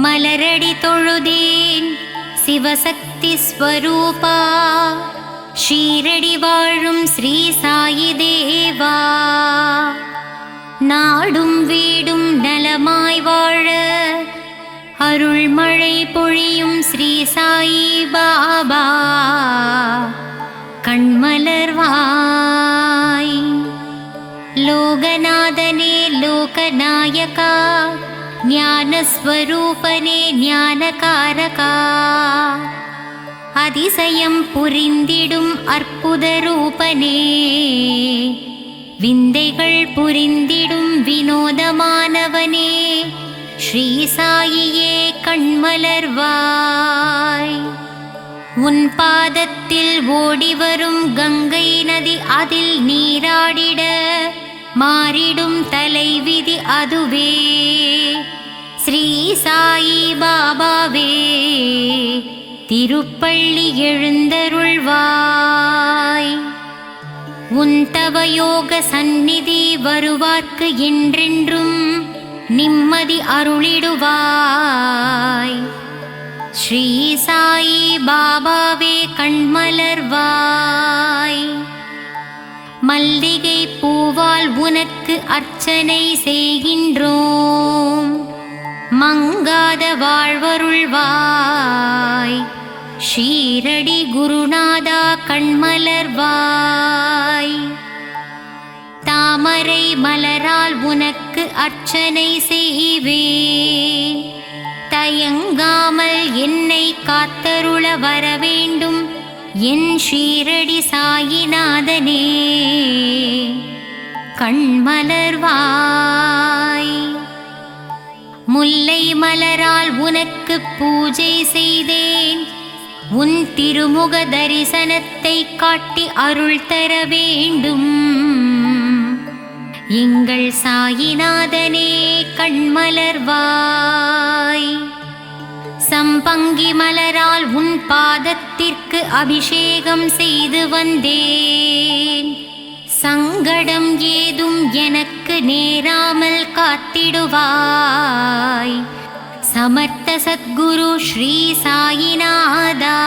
மலரடி தொழுதேன் சிவசக்தி ஸ்வரூபா, ஷீரடி வாழும் ஸ்ரீ சாயி தேவா. நாடும் வீடும் நலமாய் வாழ அருள்மழை பொழியும் ஸ்ரீ சாயி பாபா, கண்மலர்வாய். லோகநாதனே லோகநாயகா, ஞானஸ்வரூபனே ஞானகாரகா, அதிசயம் புரிந்திடும் அற்புத ரூபனே, விந்தைகள் புரிந்திடும் வினோதமானவனே, ஸ்ரீ சாயியே கண்மலர்வாய். உன் பாதத்தில் ஓடிவரும் கங்கை நதி, அதில் நீராடிட மாறிடும் தலைவிதி அதுவே, ஸ்ரீ சாயி பாபாவே திருப்பள்ளி எழுந்தருள்வாய். உன் தவயோக சந்நிதி வருவார்க்கு என்றென்றும் நிம்மதி அருளிடுவாய். ஸ்ரீ சாயி பாபாவே கண்மலர்வாய். மல்லிகை பூவால் உனக்கு அர்ச்சனை செய்கின்றோம், மங்காத வாழ்வருள்வாய். ஷீரடி குருநாதா கண்மலர்வாய். தாமரை மலரால் உனக்கு அர்ச்சனை செய்வேன், தயங்காமல் என்னை காத்தருள வரவேண்டும் என் ஷீரடி சாயிநாதனே கண்மலர்வாய். முல்லை மலரால் உனக்கு பூஜை செய்தேன், உன் திருமுக தரிசனத்தை காட்டி அருள் தர வேண்டும் எங்கள் சாயிநாதனே கண்மலர்வாய். சம்பங்கி மலரால் உன் பாதத்திற்கு அபிஷேகம் செய்து வந்தேன், சங்கடம் ஏதும் எனக்கு நேராமல் காத்திடுவாய். சமர்த்த சத்குரு ஸ்ரீ சாயிநாதா,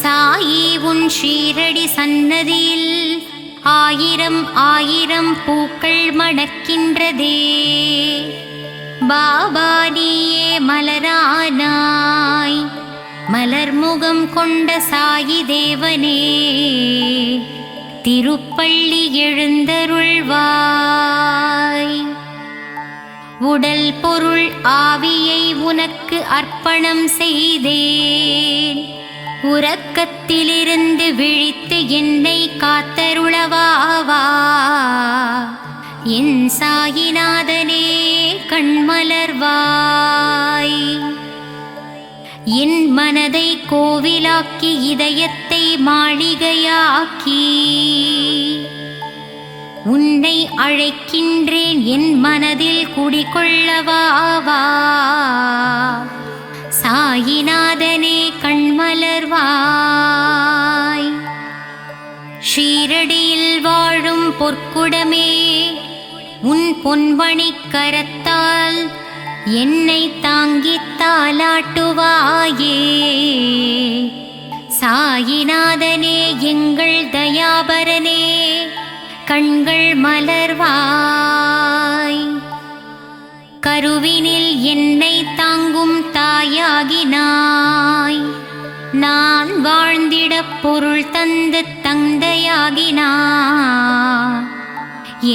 சாயி உன் ஷீரடி சன்னதியில் ஆயிரம் ஆயிரம் பூக்கள் மணக்கின்றதே. பாபா நீயே மலரானாய், மலர்முகம் கொண்ட சாயி தேவனே திருப்பள்ளி எழுந்தருள்வாய். உடல் பொருள் ஆவியை உனக்கு அர்ப்பணம் செய்தேன், உறக்கத்திலிருந்து விழித்து என்னை காத்தருளவாவா என் சாயிநாதனே கண்மலர்வாய். என் மனதை கோவிலாக்கி இதயத்தை மாளிகையாக்கி உன்னை அழைக்கின்றேன், என் மனதில் குடிகொள்ளவாவா சாயிநாதனே கண்மலர்வாய். ஷீரடியில் வாழும் பொற்குடமே, உன் பொன்மணிக் கரத்தால் என்னை தாங்கித் தாலாட்டுவாயே. சாயிநாதனே எங்கள் தயாபரனே கண்கள் மலர்வாய். கருவினில் என்னை தாங்கும் தாயாகினாய், நான் வாழ்ந்திடப் பொருள் தந்து தந்தையாகினாய்.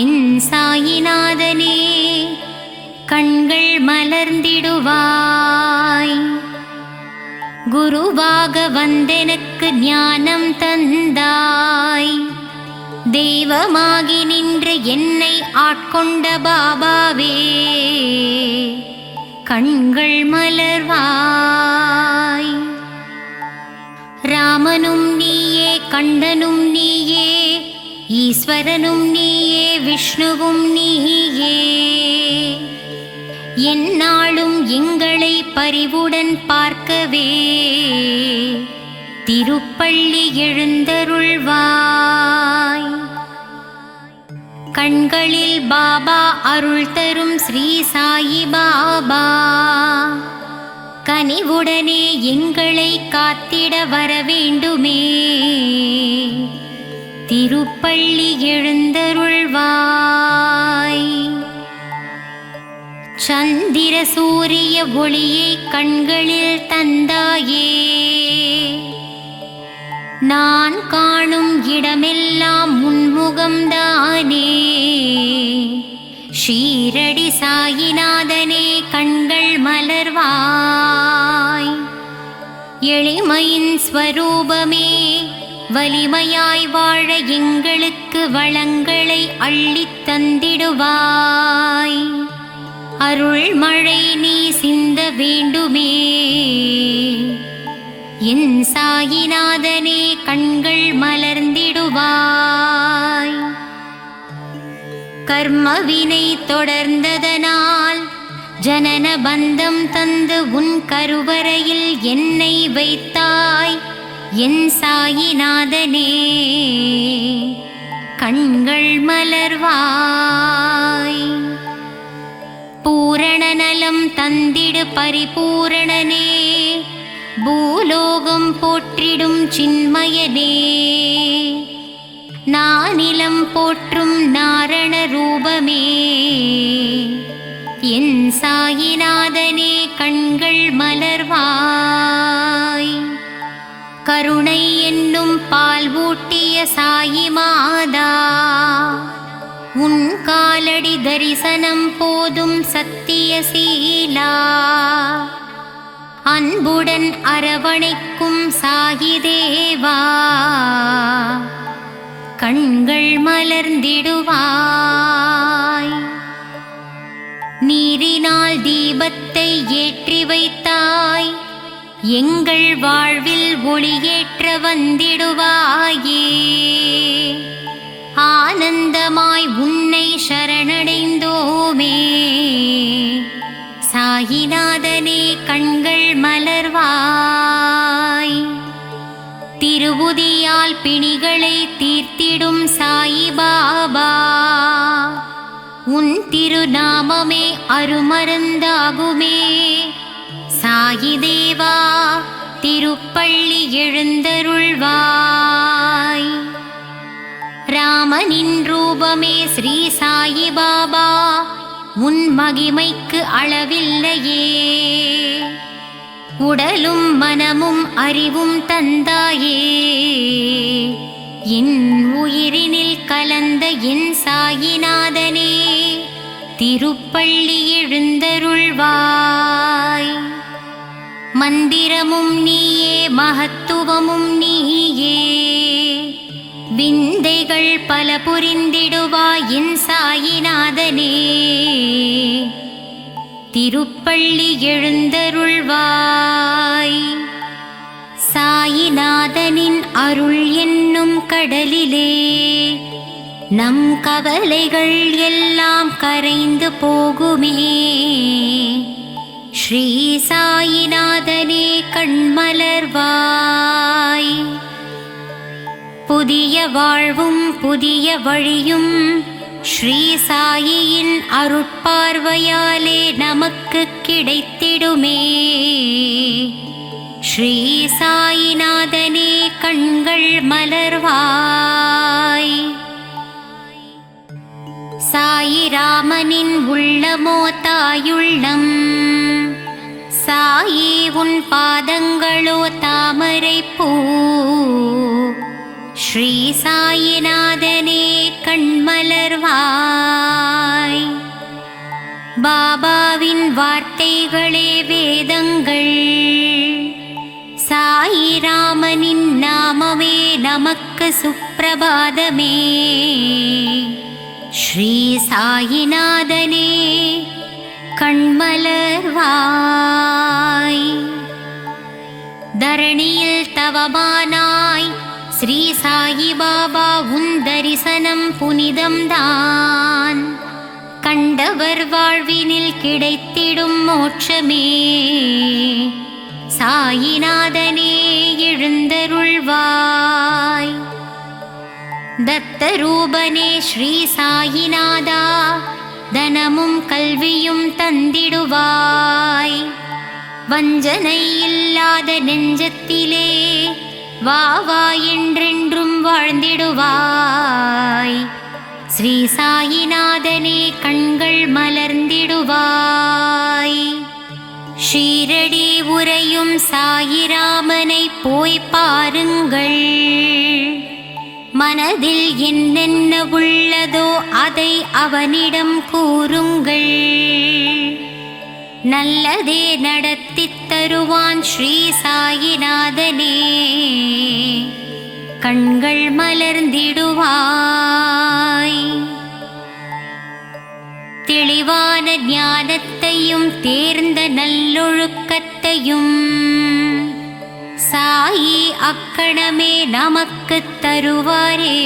என் சாயிநாதனே கண்கள் மலர்ந்திடுவாய். குருவாக வந்தெனக்கு ஞானம் தந்தாய், தெய்வமாகி நின்று என்னை ஆட்கொண்ட பாபாவே கண்கள் மலர்வாய். ராமனும் நீயே, கண்ணனும் நீயே, ஈஸ்வரனும் நீயே, விஷ்ணுவும் நீயே. எந்நாளும் எங்களை பரிவுடன் பார்க்கவே திருப்பள்ளி எழுந்தருள்வாய். கண்களில் பாபா அருள் தரும் ஸ்ரீ சாயி பாபா, கனிவுடனே எங்களை காத்திட வர வேண்டுமே. திருப்பள்ளி எழுந்தருள்வாய். சந்திர சூரிய ஒளியை கண்களில் தந்தாயே, நான் காணும் இடமெல்லாம் உன்முகம்தானே. ஷீரடி சாயிநாதனே கண்கள் மலர்வாய். எளிமையின் ஸ்வரூபமே வலிமையாய் வாழ எங்களுக்கு வளங்களை அள்ளித் தந்திடுவாய். அருள் மழை நீ சிந்த வேண்டுமே. என் சாயிநாதனே கண்கள் மலர்ந்திடுவாய். கர்மவினை தொடர்ந்ததனால் ஜனன பந்தம் தந்து உன் கருவறையில் என்னை வைத்தாய். என் சாயிநாதனே கண்கள் மலர்வாய். பூரண நலம் தந்திடு பரிபூரணனே, பூலோகம் போற்றிடும் சின்மயனே. நானிலம் போற்றும் நாரண ரூபமே, என் சாயிநாதனே கண்கள் மலர்வாய். கருணை என்னும் பால் ஊட்டிய சாயி மாதா, உன் காலடி தரிசனம் போதும் சத்திய சீலா. அன்புடன் அரவணைக்கும் சாயி தேவா, கண்கள் மலர்ந்திடுவாய். நீரினால் தீபத்தை ஏற்றி வைத்தாய், எங்கள் வாழ்வில் ஒளியேற்ற வந்திடுவாயே. ஆனந்தமாய் உன்னை சரணடைந்தோமே. சாயிநாதனே கண்கள் மலர்வாய். திருவுதியால் பிணிகளை தீர்த்திடும் சாயி பாபா, உன் திருநாமமே அருமருந்தாகுமே. சாயி தேவா திருப்பள்ளி எழுந்தருள்வாய். ராமனின் ரூபமே ஸ்ரீ சாயி பாபா, உன் மகிமைக்கு அளவில்லையே. உடலும் மனமும் அறிவும் தந்தாயே, என் உயிரினில் கலந்த என் சாயிநாதனே திருப்பள்ளி எழுந்தருள்வாய். மந்திரமும் நீயே, மகத்துவமும் நீயே, விந்தைகள் பல புரிந்திடுவாய் என் சாயிநாதனே திருப்பள்ளி எழுந்தருள்வாய். சாயிநாதனின் அருள் என்னும் கடலிலே நம் கவலைகள் எல்லாம் கரைந்து போகுமே. ஸ்ரீ சாயிநாதனே கண்மலர்வாய். புதிய வாழ்வும் புதிய வழியும் ஸ்ரீ சாயியின் அருட்பார்வையாலே நமக்கு கிடைத்திடுமே. ஸ்ரீ சாயிநாதனே கண்கள் மலர்வாய். சாயிராமனின் உள்ளமோ தாயுள்ளம், சாயி உன் பாதங்களோ தாமரை பூ. ஸ்ரீ சாயிநாதனே கண்மலர்வாய். பாபாவின் வார்த்தைகளே வேதங்கள், சாயிராமனின் நாமமே நமக்கு சுப்பிரபாதமே. ஸ்ரீ சாயிநாதனே கண்மலர்வாய். தரணியில் தவமானாய் ஸ்ரீ சாயி பாபா, உன் தரிசனம் புனிதம்தான். கண்டவர் வாழ்வினில் கிடைத்திடும் மோட்சமே. சாயிநாதனே எழுந்தருள்வாய். தத்தரூபனே ஸ்ரீ சாயிநாதா, தனமும் கல்வியும் தந்திடுவாய். வஞ்சனை இல்லாத நெஞ்சத்திலே வா வா என்றென்றும் வாழ்ந்திடுவாய். ஸ்ரீ சாயிநாதனே கண்கள் மலர்ந்திடுவாய். ஷீரடி உறையும் சாயிராமனை போய் பாருங்கள். மனதில் என்னென்ன உள்ளதோ அதை அவனிடம் கூறுங்கள். நல்லதே நடத்தித் தருவான் ஸ்ரீ சாயிநாதனே, கண்கள் மலர்ந்திடுவாய். தெளிவான ஞானத்தையும் தேர்ந்த நல்லொழுக்கத்தையும் சாயி அக்கணமே நமக்கு தருவாரே.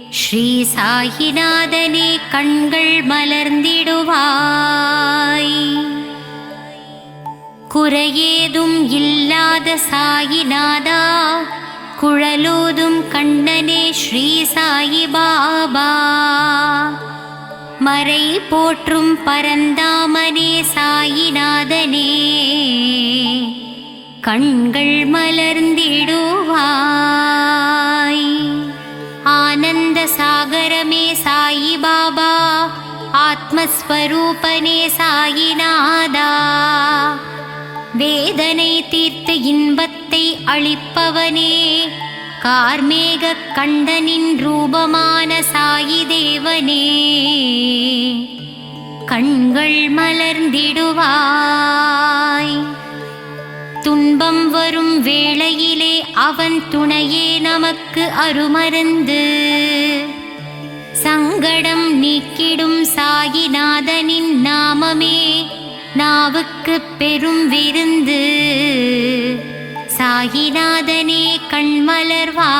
ஸ்ரீ சாயிநாதனே கண்கள் மலர்ந்திடுவாய். குறையேதும் இல்லாத சாயிநாதா, குழலூதும் கண்ணனே ஸ்ரீ சாயி பாபா, மறை போற்றும் பரந்தாமனே சாயிநாதனே, கண்கள் மலர்ந்திடுவாய். ஆனந்த சாகரமே சாயி பாபா, ஆத்மஸ்வரூபனே சாயிநாதா, வேதனை தீர்த்து இன்பத்தை அளிப்பவனே, கார்மேக கண்டனின் ரூபமான சாயி தேவனே, கண்கள் மலர்ந்திடுவாய். துன்பம் வரும் வேளையிலே அவன் துணையே நமக்கு அருமருந்து. சங்கடம் நீக்கிடும் சாயிநாதனின் நாமமே நாவுக்கு பெரும் விருந்து. சாயிநாதனே கண்மலர்வாய்.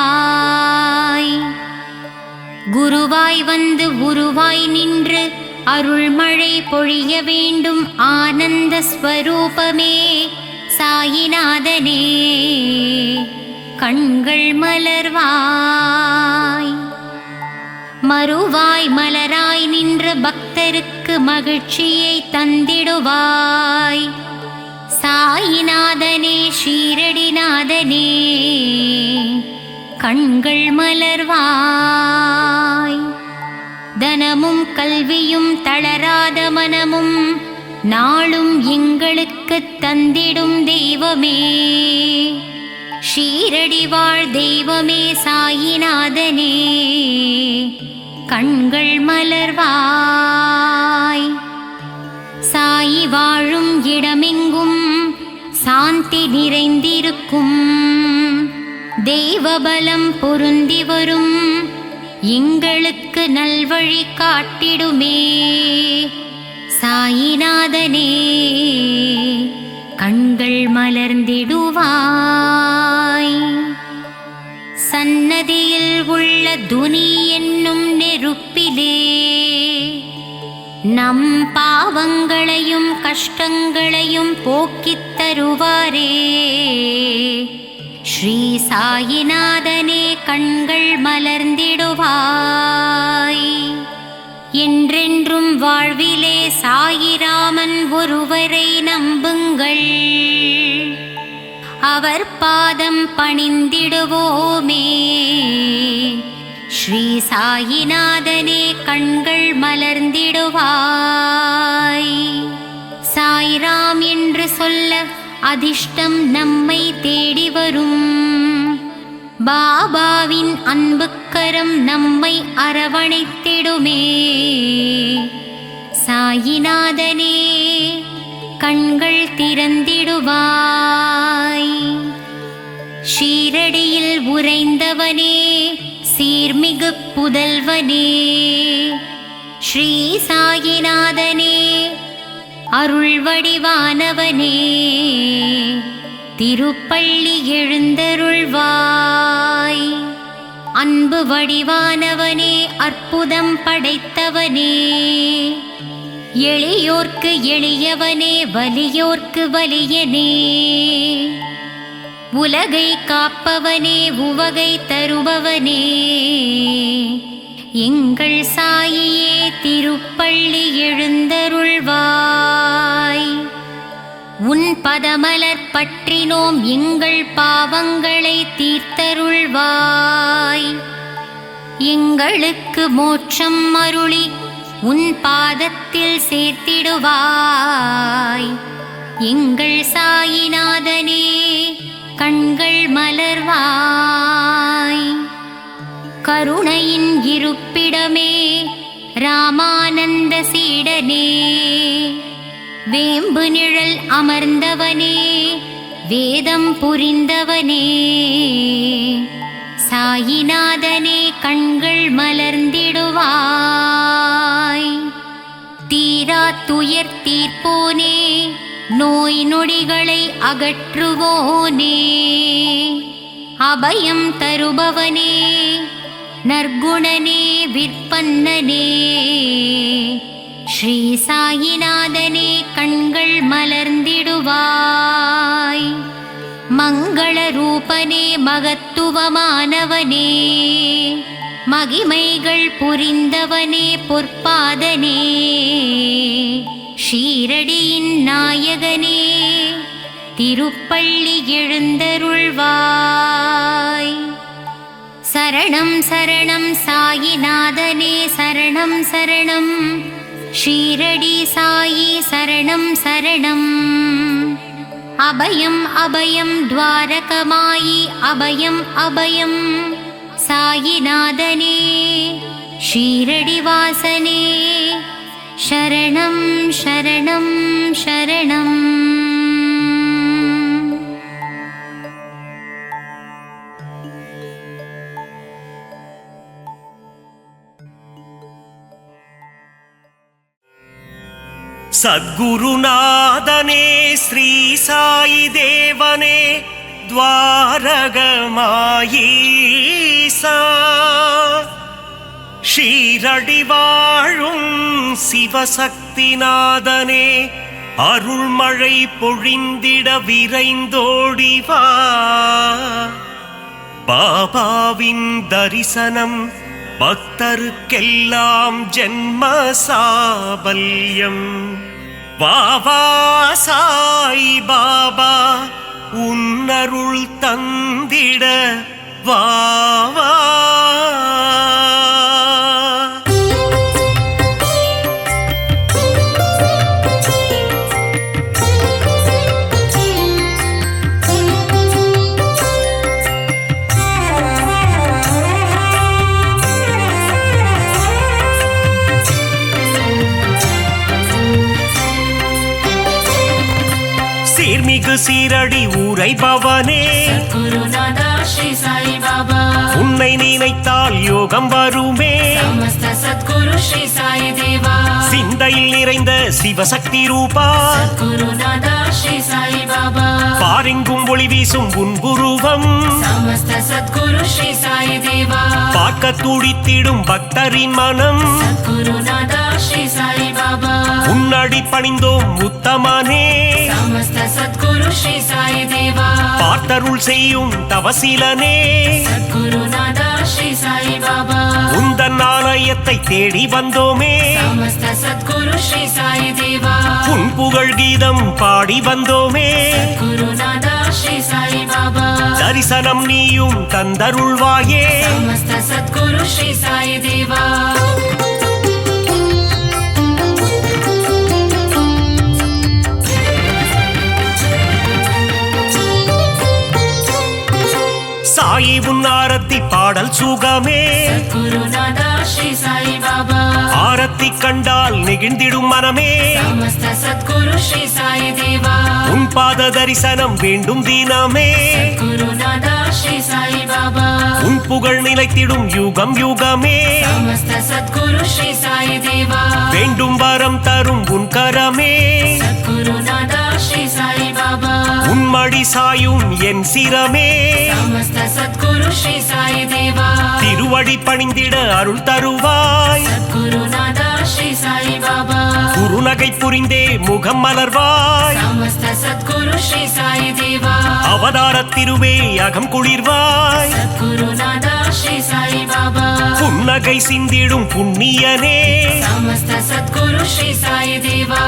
குருவாய் வந்து உருவாய் நின்று அருள்மழை பொழிய வேண்டும் ஆனந்த ஸ்வரூபமே சாயிநாதனே, கண்கள் மலர்வாய். மறுவாய் மலராய் நின்ற பக்தருக்கு மகிழ்ச்சியை தந்திடுவாய். சாயிநாதனே ஷீரடிநாதனே, கண்கள் மலர்வாய். தனமும் கல்வியும் தளராத மனமும் நாளும் எங்களுக்கு தந்திடும் தெய்வமே, ஷீரடி வாழ் தெய்வமே சாயிநாதனே, கண்கள் மலர்வாய். சாயி வாழும் இடமெங்கும் சாந்தி நிறைந்திருக்கும். தெய்வபலம் பொருந்தி வரும் எங்களுக்கு நல்வழி காட்டிடுமே. சாயிநாதனே கண்கள் மலர்ந்திடுவாய். சன்னதியில் உள்ள துனி என்னும் நெருப்பிலே நம் பாவங்களையும் கஷ்டங்களையும் போக்கித் தருவாரே. ஸ்ரீ சாயிநாதனே கண்கள் மலர்ந்திடுவாய். என்றென்றும் வாழ்விலே சாயிராமன் ஒருவரை நம்புங்கள். அவர் பாதம் பணிந்திடுவோமே. ஸ்ரீ சாயிநாதனே கண்கள் மலர்ந்திடுவாய். சாய்ராம் என்று சொல்ல அதிர்ஷ்டம் நம்மை தேடி வரும். பாபாவின் அன்புக்கரம் நம்மை அரவணைத்திடுமே. சாயிநாதனே கண்கள் திறந்திடுவாய். ஷீரடியில் உறைந்தவனே சீர்மிகு புதல்வனே, ஸ்ரீ சாயிநாதனே அருள் வடிவானவனே, திருப்பள்ளி எழுந்தருள்வாய். அன்பு வடிவானவனே அற்புதம் படைத்தவனே, எளியோர்க்கு எளியவனே வலியோர்க்கு வலியனே, உலகை காப்பவனே உவகை தருபவனே எங்கள் சாயியே திருப்பள்ளி எழுந்தருள்வாய். உன் பதமலர் பற்றினோம் எங்கள் பாவங்களை தீர்த்தருள்வாய். எங்களுக்கு மோட்சம் அருளி உன் பாதத்தில் சேர்த்திடுவாய். எங்கள் சாயிநாதனே கண்கள் மலர்வாய். கருணையின் இருப்பிடமே ராமானந்த சீடனே வேம்பு நிழல் அமர்ந்தவனே வேதம் புரிந்தவனே சாயிநாதனே கண்கள் மலர்ந்திடுவாய். தீரா துயர் தீர்ப்போனே நோய் நொடிகளை அகற்றுவோனே அபயம் தருபவனே நற்குணனே விற்பன்னனே ஸ்ரீ சாயிநாதனே கண்கள் மலர்ந்திடுவாய். மங்கள ரூபனே மகத்துவமானவனே மகிமைகள் புரிந்தவனே பொற்பாதனே ஷீரடியின் நாயகனே திருப்பள்ளி எழுந்தருள்வாய். சரணம் சரணம் சாயிநாதனே சரணம் சரணம் ஷீரடி சாயி சரணம் சரணம். அபயம் அபயம் துவாரகமாயி அபயம் அபயம் சாயிநாதனே ஷீரடி வாசனே சரணம் சரணம் சரணம். சத்குருநாதனே ஸ்ரீ சாயி தேவனே துவாரகமாயீசா ஷீரடி வாழும் சிவசக்திநாதனே அருள்மழை பொழிந்திட விரைந்தோடிவா. பாபாவின் தரிசனம் பக்தருக்கெல்லாம் ஜென்ம சாபல்யம். வாவா சாய் பாபா உன்னருள் தந்திட வாவா. சீர்மிகு சீரடி உரைபவனே குருநாதா ஸ்ரீ சாய் பாபா உன்னை நினைத்தால் யோகம் வருமே. சமஸ்த சத்குரு ஸ்ரீ சாய் தேவா சிந்தையில் நிறைந்த சிவசக்தி ரூபா குருநாதா ஸ்ரீ சாய் பாபா பாரெங்கும் ஒளி வீசும் உன்புருவம். சமஸ்த சத்குரு ஸ்ரீ சாய் தேவா பார்க்க துடித்திடும் பக்தரின் மனம். குருநாதா ஸ்ரீ சாய் பாபா உன்னடி பணிந்தோம் உத்தமனே. சமஸ்த சத்குரு ஸ்ரீ சாய் தேவா பார்த்தருள் செய்யும் தவசீலனே. குருநாதா ஸ்ரீ சாய் பாபா உந்தன் ஆலயத்தை தேடி வந்தோமே. சமஸ்த சத்குரு ஸ்ரீ சாய் தேவா உன் புகழ் கீதம் பாடி வந்தோமே. குருநாதா ஸ்ரீ சாய் பாபா தரிசனம் நீயும் தந்தருள்வாயே. சமஸ்த சத்குரு ஸ்ரீ சாய் தேவா சாயி உன் ஆரத்தி பாடல் சுகமே. குருநாதா ஸ்ரீ சாய் பாபா ஆரத்தி கண்டால் நெகிழ்ந்திடும் மனமே. சமஸ்த சத்குரு ஸ்ரீ சாய் தேவா உன் பாத தரிசனம் வேண்டும் தினமே. குருநாதா ஸ்ரீ சாய் பாபா உன் புகழ் நிலைத்திடும் யுகம் யுகமே. சமஸ்த சத்குரு ஸ்ரீ சாய் தேவா வேண்டும் வரம் தரும் உன் கரமே. குருநாதா ஸ்ரீ சாய் பாபா உன்மடி சாயும் என் சிரமே. சமஸ்த சத்குரு ஸ்ரீ சாய் தேவா திருவடி பணிந்திட அருள் தருவாய். குருநாதா श्री साई बाबा குறுநகை புரிந்தே முகம் மலர்வாய் समस्त सद्गुरु श्री साई देवा அவதார திருவே அகம் குளிர்வாய் सद्गुरु नादा श्री साई बाबा புன்னகை சிந்திடும் புண்ணியனே समस्त सद्गुरु श्री साई देवा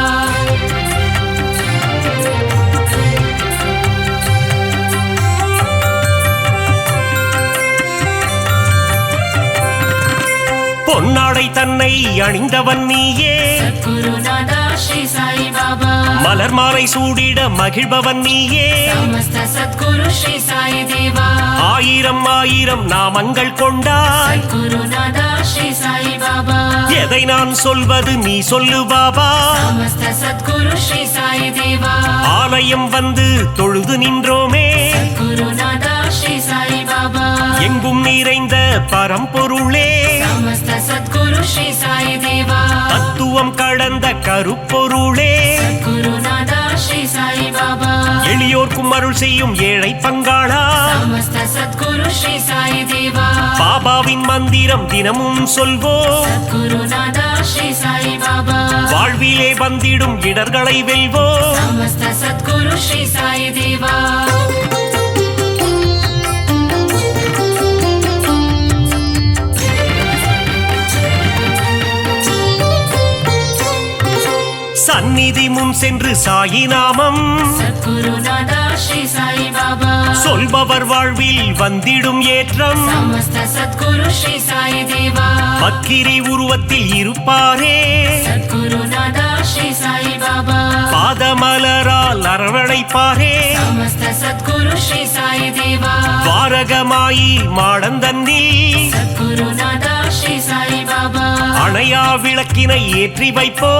பொன்னாடை தன்னை அணிந்தவன் நீயே सद्गुरु नादा श्री साई बाबा மலர் மாலை சூடிட மகிழ்பவன் நீயே समस्त सद्गुरु श्री साई देवा ஆயிரம் ஆயிரம் நாமங்கள் கொண்டாய் सद्गुरु नादा श्री साई बाबा எதை நான் சொல்வது நீ சொல்லு பாபா समस्त सद्गुरु श्री साई देवा ஆலயம் வந்து தொழுது நின்றோமே सद्गुरु नादा श्री साई बाबा எங்கும் நிறைந்த பரம்பொருளே समस्त सद्गुरु श्री साई देवा தத்துவம் கடந்த கருப்பொருளே सद्गुरु नादा श्री साई बाबा எளியோர்க்கும் அருள் செய்யும் ஏழை பங்காளா समस्त सद्गुरु श्री साई देवा பாபாவின் மந்திரம் தினமும் சொல்வோம் सद्गुरु नादा श्री साई बाबा வாழ்விலே வந்திடும் இடர்களை வெல்வோம் समस्त सद्गुरु श्री साई देवा சந்நிதி முன் சென்று சாயி நாமம் सद्गुरु नादा श्री साई बाबा சொல்பவர் வாழ்வில் வந்திடும் ஏற்றம் समस्त सद्गुरु श्री साई देवा பக்கிரி உருவத்தில் இருப்பாரே सद्गुरु नादा श्री साई बाबा பாதமலரால் அரவணைப்பாரே समस्त सद्गुरु श्री साई देवा வாரகமாயி மாடந்தன்னில் सद्गुरु नादा श्री साई बाबा அணையா விளக்கினை ஏற்றி வைப்போ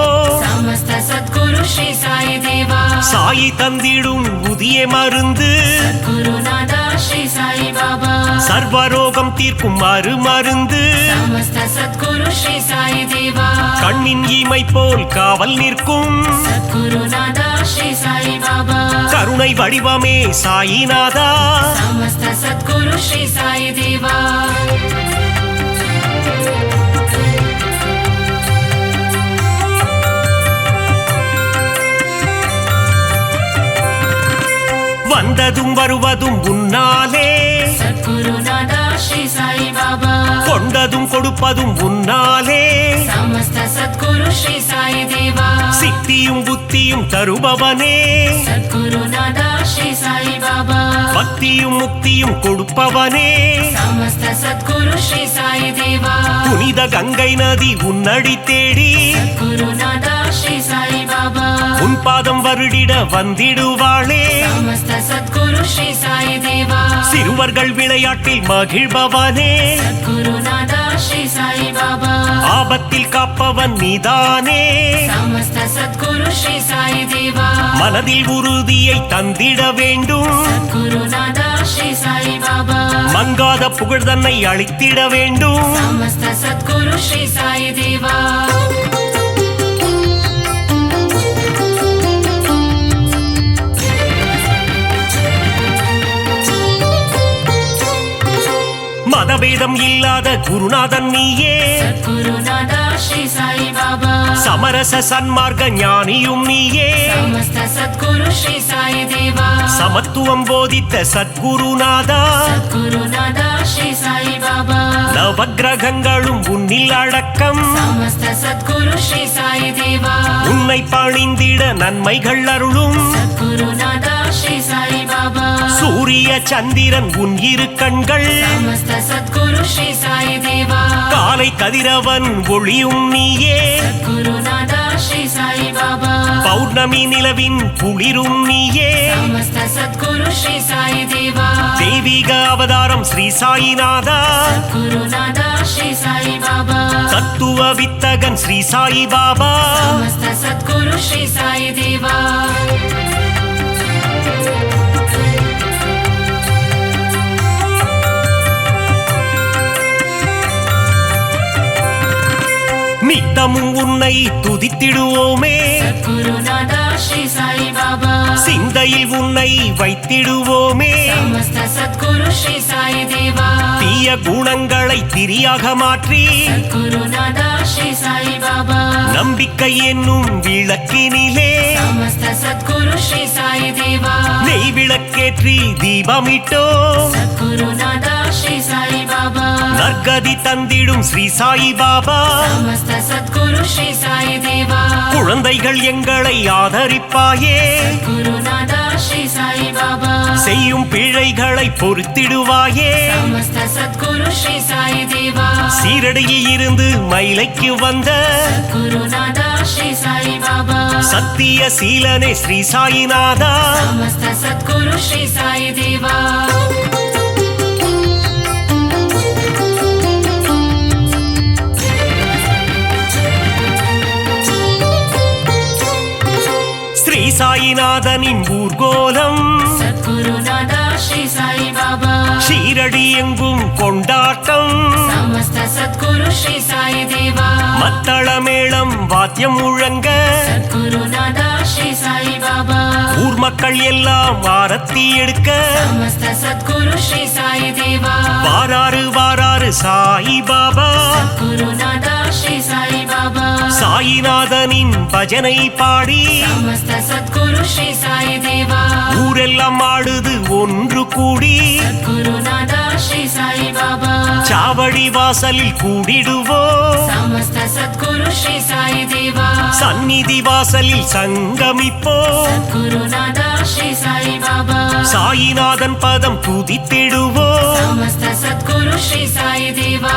समस्त सद्गुरु श्री साई देवा சாயி தந்திடும் புதிய மருந்து सद्गुरु नादा श्री साई बाबा சர்வரோகம் தீர்க்கும் மருந்து समस्त सद्गुरु श्री साई देवा கண்ணின் ஈமை போல் காவல் நிற்கும் सद्गुरु नादा श्री साई बाबा கருணை வடிவமே சாயிநாதா समस्त सद्गुरु श्री साई देवा வந்ததும் வருவதும் உன்னாலே सद्गुरु नादा श्री साई बाबा கொண்டதும் கொடுப்பதும் உன்னாலே समस्त सद्गुरु श्री साई देवा சித்தியும் புத்தியும் தருபவனே सद्गुरु नादा श्री साई बाबा பக்தியும் முக்தியும் கொடுப்பவனே समस्त सद्गुरु श्री साई देवा புனித கங்கை நதி உன்னடி தேடி सद्गुरु नादा श्री साई बाबा உன் பாதம் வருடிட வந்திடுவாளே समस्त सद्गुरु श्री साई देवा சிறுவர்கள் விளையாட்டில் மகிழ்பவனே सद्गुरु नादा श्री साई बाबा ஆபத்தில் காப்பவன் நீதானே समस्त सद्गुरु श्री साई देवा மனதில் உறுதியை தந்திட வேண்டும் सद्गुरु नादा श्री साई बाबा மங்காத புகழ் தன்னை அளித்திட வேண்டும் समस्त सद्गुरु श्री साई देवा மதபேதம் இல்லாத குருநாதன் நீயே सद्गुरु नादा श्री साई बाबा சமரச சன்மார்க்க ஞானியும் நீயே समस्त सद्गुरु श्री साई देवा சமத்துவம் போதித்த சத்குருநாதா सद्गुरु नादा श्री साई बाबा நவக்கிரகங்களும் உன்னில் அடக்கம் समस्त सद्गुरु श्री साई देवा உன்னை பணிந்திட நன்மைகள் அருளும் सद्गुरु नादा श्री साई बाबा சூரிய சந்திரன் உன் இரு கண்கள் समस्त सद्गुरु श्री साई देवा காலை கதிரவன் ஒளியும் நீயே सद्गुरु नादा श्री साई बाबा பௌர்ணமி நிலவின் குளிரும் நீயே समस्त सद्गुरु श्री साई देवा தெய்வீக அவதாரம் ஸ்ரீ சாயிநாதா सद्गुरु नादा श्री साई बाबा தத்துவ வித்தகன் ஸ்ரீ சாயி பாபா समस्त सद्गुरु श्री साई देवा நித்தமும் உன்னை துதித்திடுவோமே सद्गुरु नादा श्री साई बाबा சிந்தையில் உன்னை வைத்திடுவோமே समस्त सद्गुरु श्री साई देवा தீய தீய குணங்களை திரியாக மாற்றி சத்குருநாதா ஸ்ரீ சாயி பாபா நம்பிக்கை என்னும் விளக்கினிலே समस्त सद्गुरु श्री साई देवा நெய் விளக்கேற்றி தீபமிட்டோ सद्गुरुनादा श्री साई बाबा நற்கதி தந்திடும் ஸ்ரீ சாயி பாபா समस्त सद्गुरु श्री साई देवा குழந்தைகள் எங்களை ஆதரிப்பாயே गुरुनादा श्री साई बाबा செய்யும் பிழைகளை பொறுத்திடுவாயே समस्त सद्गुरु श्री साई देवा சீரடியில் இருந்து மயிலைக்கு வந்த गुरुनादा श्री साई बाबा சத்திய சீலனே ஸ்ரீ சாயிநாதா समस्त सद्गुरु श्री साई देवा ஸ்ரீ சாயிநாதனின் ஊர்கோலம் सद्गुरुनादा श्री साई बाबा ஷீரடி எங்கும் கொண்டாட்டம் समस्त सद्गुरु श्री साई देवा மத்தள மேளம் வாத்தியம் முழங்க सद्गुरुनादा श्री साई बाबा ஊர் மக்கள் எல்லாம் ஆரத்தி எடுக்க समस्त सद्गुरु श्री साई देवा வாராறு வாராறு சாயி பாபா गुरुनादा श्री साई बाबा சாயிநாதனின் பஜனை பாடி समस्त सद्गुरु श्री साई देवा ஊரெல்லாம் ஆடுது ஒன்று கூடி गुरुनादा श्री साई बाबा சாவடி வாசலில் கூடிடுவோம் समस्त सद्गुरु श्री साई देवा சந்நிதி வாசலில் சங்கமிப்போம் गुरुनादा श्री साई बाबा சாயிநாதன் பதம் துதித்திடுவோம் समस्त सद्गुरु श्री साई देवा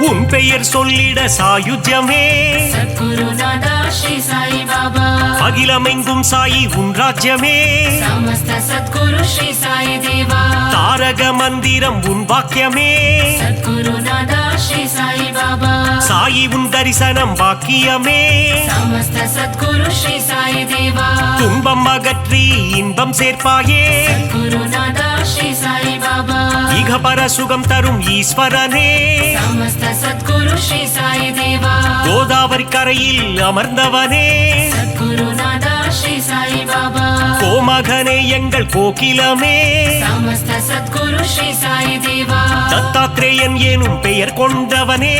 உன் பெயர் சொல்லிட சாயுஜ்யமே सद्गुरुनादा श्री साई बाबा அகிலமெங்கும் சாயி உன் ராஜ்யமே समस्त सद्गुरु श्री साई देवा தாரக மந்திரம் உன் வாக்கியமே सद्गुरुनादा श्री साई बाबा சாயி உன் தரிசனம் பாக்கியமே समस्त सद्गुरु श्री साई देवा துன்பம் அகற்றி இன்பம் சேர்ப்பாயே गुरुनादा श्री साई बाबा இகபர சுகம் தரும் ஈஸ்வரனே समस्त सद्गुरु श्री साई देवा கோதாவரி கரையில் அமர்ந்தவனே गुरुनादा श्री साई बाबा கோமகனே எங்கள் கோகிலமே समस्त सद्गुरु श्री साई देवा தத்தாத்ரேயன் எனும் பெயர் கொண்டவனே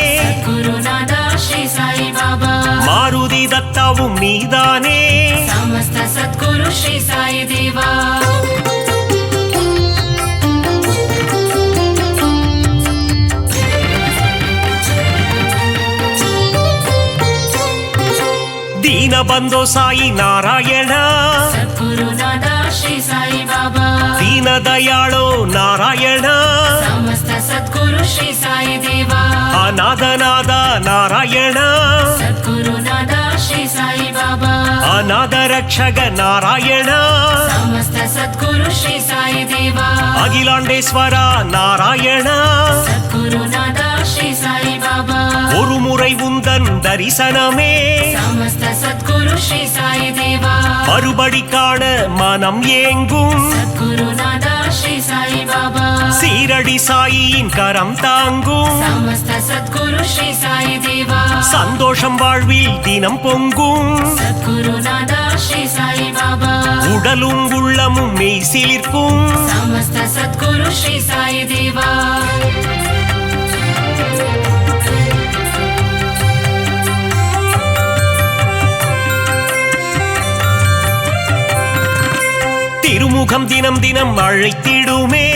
गुरुनादा श्री साई बाबा மாருதி தத்தாவும் நீதானே समस्त सद्गुरु श्री साई देवा ದೀನಬಂಧೋ ಸಾಯಿ ನಾರಾಯಣ सद्गुरुनादा श्री साई बाबा ದೀನದಯಾಳೋ ನಾರಾಯಣ समस्त सद्गुरु श्री साई देवा ಅನಾಥನಾದ ನಾರಾಯಣ सद्गुरुनादा श्री साई बाबा ಅನಾಥ ರಕ್ಷಕ ನಾರಾಯಣ समस्त सद्गुरु श्री साई देवा ಅಖಿಲಾಂಡೇಶ್ವರ ನಾರಾಯಣ सद्गुरुनादा श्री साई बाबा ஒரு முறை உந்தன் தரிசனமே समस्त सद्गुरु श्री साई देवा மறுபடி காண மனம் ஏங்கும் सद्गुरुनादा श्री साई बाबा சீரடி சாயியின் கரம் தாங்கும் समस्त सद्गुरु श्री साई देवा சந்தோஷம் வாழ்வில் தினம் பொங்கும் सद्गुरुनादा श्री साई बाबा உடலும் உள்ளமும் மெய் சிலிர்க்கும் समस्त सद्गुरु श्री साई देवा திருமுகம் தினம் தினம் அழைத்திடுமே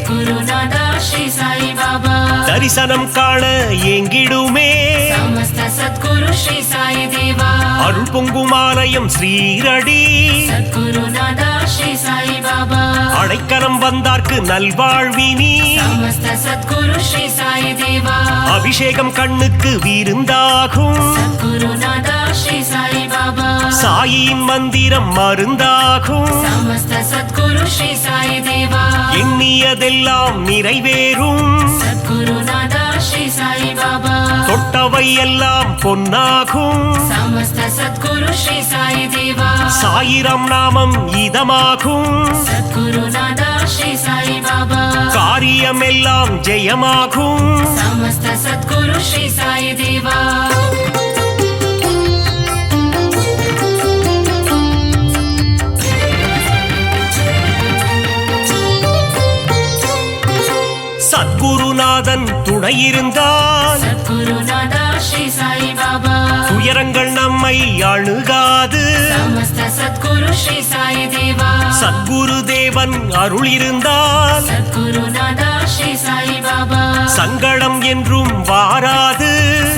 गुरुनादा श्री साई बाबा தரிசனம் காண ஏங்கிடுமே समस्त सद्गुरु श्री साई देवा அருள் பொங்கும் ஆலயம் ஸ்ரீரடி सद्गुरुनादा श्री साई बाबा அடைக்கலம் வந்தார்க்கு நல்வாழ்வினி समस्त सद्गुरु श्री साई देवा அபிஷேகம் கண்ணுக்கு விருந்தாகும் सद्गुरुनादा श्री साई बाबा சாயின் மந்திரம் மருந்தாகும் समस्त सद्गुरु श्री साई देवा எண்ணியதெல்லாம் நிறைவேறும் सद्गुरुनादा श्री साई बाबा தொட்டவை எல்லாம் பொன்னாகும் समस्त सद्गुरु श्री साई देवा சாயிரம் நாமம் இதமாகும் सद्गुरुनादा श्री साई बाबा காரியம் எல்லாம் ஜெயமாகும் समस्त सद्गुरु श्री साई देवा சாயிநாதன் துணை இருந்தால் சத்குருநாதா ஸ்ரீ சாயி பாபா துயரங்கள் நம்மை அணுகாது சமஸ்த சத்குரு ஸ்ரீ சாயி தேவா சத்குரு தேவன் அருள் இருந்தால் சத்குருநாதா ஸ்ரீ சாயி பாபா சங்கடம் என்றும் வாராது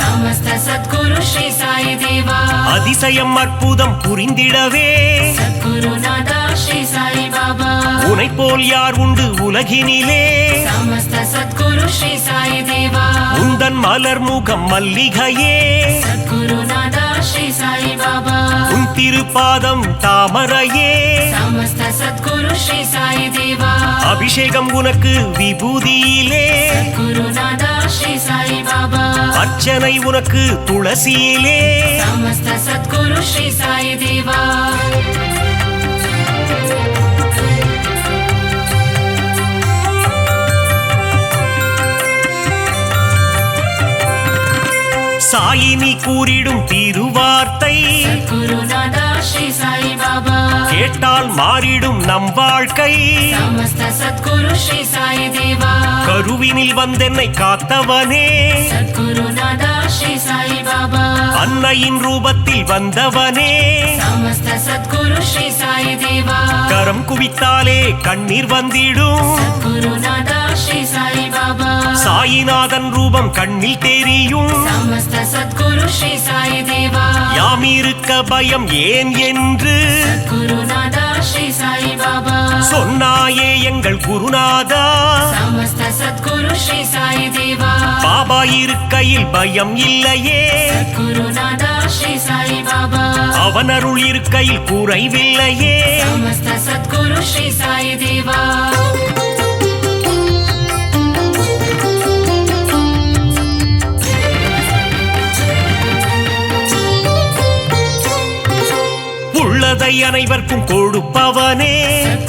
சமஸ்த சத்குரு ஸ்ரீ சாயி தேவா அதிசயம் அற்புதம் புரிந்திடவே சத்குருநாதா ஸ்ரீ சாயி பாபா உனை போல் யார் உண்டு உலகினிலே சமஸ்த சத்குரு ஸ்ரீ சாயி தேவா உந்தன் மலர் முகம் மல்லிகையே சத்குருநாதா ஸ்ரீ சாயி பாபா உன் திருப்பாதம் தாமரையே சமஸ்த சத்குரு ஸ்ரீ சாயி தேவா அபிஷேகம் உனக்கு விபூதியிலே குருநாதா ஸ்ரீ சாயி பாபா அர்ச்சனை உனக்கு துளசியிலே சமஸ்த சத்குரு ஸ்ரீ சாயி தேவா சாயினி கூறிடும் திருவார்த்தை குருநாதா ஸ்ரீ சாயி பாபா கேட்டால் மாறிடும் நம் வாழ்க்கை சமஸ்த சத்குரு ஸ்ரீ சாயி தேவா கருவினில் வந்தென்னை காத்தவனே சத்குருநாதா ஸ்ரீ சாயி பாபா அன்னையின் ரூபத்தில் வந்தவனே சமஸ்த சத்குரு ஸ்ரீ சாயி தேவா கரம் குவித்தாலே கண்ணீர் வந்திடும் குருநாதா ஸ்ரீ சாயி பாபா சாயிநாதன் ரூபம் கண்ணில் தெரியும் சமஸ்த சத்குரு ஸ்ரீ சாயி தேவா யாம் இருக்க பயம் ஏன் என்று குருநாதா ஸ்ரீ சாயி பாபா சொன்னாயே எங்கள் குருநாதா சமஸ்த சத்குரு ஸ்ரீ சாயி தேவா பாபா இருக்கையில் பயம் இல்லையே குருநாதா ஸ்ரீ சாயி பாபா அவன் அருள் இருக்கையில் குறைவில்லையே சமஸ்த சத்குரு ஸ்ரீ சாயி தேவா உள்ளதை அனைவருக்கும் கொடுப்பவனே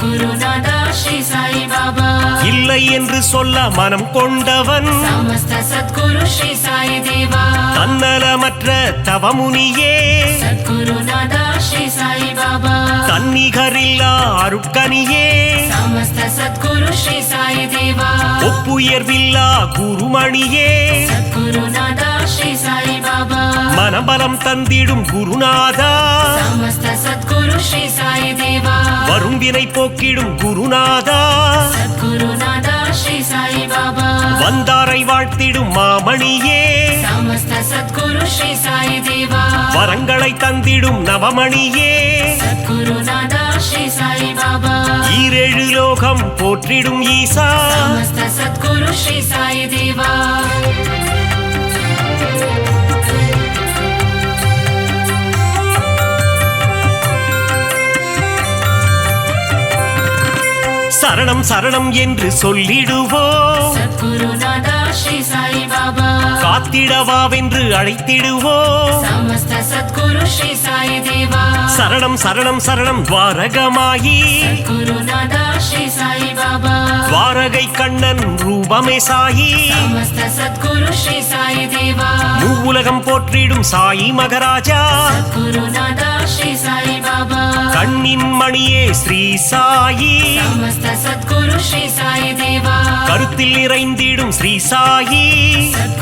குருநாதா ஸ்ரீ சாயி பாபா இல்லை என்று சொல்ல மனம் கொண்டவன் சமஸ்த சத்குரு ஸ்ரீ சாயி தேவா தன்னலமற்ற தவமுனியே குருநாதா ஸ்ரீ சாயி பாபா தன்னிகரில்லா அருட்கனியே சமஸ்த சத்குரு ஸ்ரீ சாயி தேவா ஒப்புயர்வில்லா குருமணியே குருநாதா ஸ்ரீ சாயி பாபா மனபலம் தந்திடும் குருநாதா சமஸ்த சத்குரு ஸ்ரீ சாயி தேவா வரும் வினை போக்கிடும் குருநாதா குருநாதா ஸ்ரீ சாயி பாபா வந்தாரை வாழ்த்திடும் மாமணியே சமஸ்த சத்குரு ஸ்ரீ சாயி தேவா வரங்களை தந்திடும் நவமணியே குருநாதா ஸ்ரீ சாயி பாபா ஈரேழு லோகம் போற்றிடும் ஈசா சமஸ்த சத்குரு ஸ்ரீ சாயி தேவா சரணம் சரணம் என்று சொல்லிடுவோம் குருநாதா ஸ்ரீ சாயி பாபா காத்திடவாவென்று அழைத்திடுவோம் சமஸ்த சத்குரு ஸ்ரீ சாயி தேவா சரணம் சரணம் சரணம் துவாரகமாயி குருநாதா ஸ்ரீ சாயி பாபா துவாரகை கண்ணன் ரூபமே சாயி சமஸ்த சத்குரு ஸ்ரீ சாயி தேவா மூவுலகம் போற்றிடும் சாயி மகராஜா குருநாதா ஸ்ரீ சாயி பாபா கண்ணின் மணியே ஸ்ரீ சாயி சமஸ்த சத்குரு ஸ்ரீ சாயி தேவா கருத்தில் நிறைந்திடும் ஸ்ரீ சாயி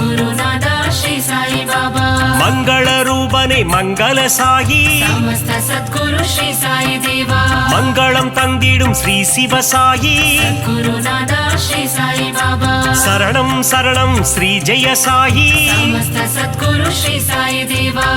குருநாதா ஸ்ரீ சாயி பாபா மங்கள ரூபனே மங்கள சாயி சமஸ்த சத்குரு ஸ்ரீ சாயி தேவா மங்களம் தந்திடும் ஸ்ரீ சிவசாயி குருநாதா ஸ்ரீ சாயி பாபா சரணம் சரணம் ஸ்ரீ ஜெய சாயி சமஸ்த சத்குரு ஸ்ரீ சாயி தேவா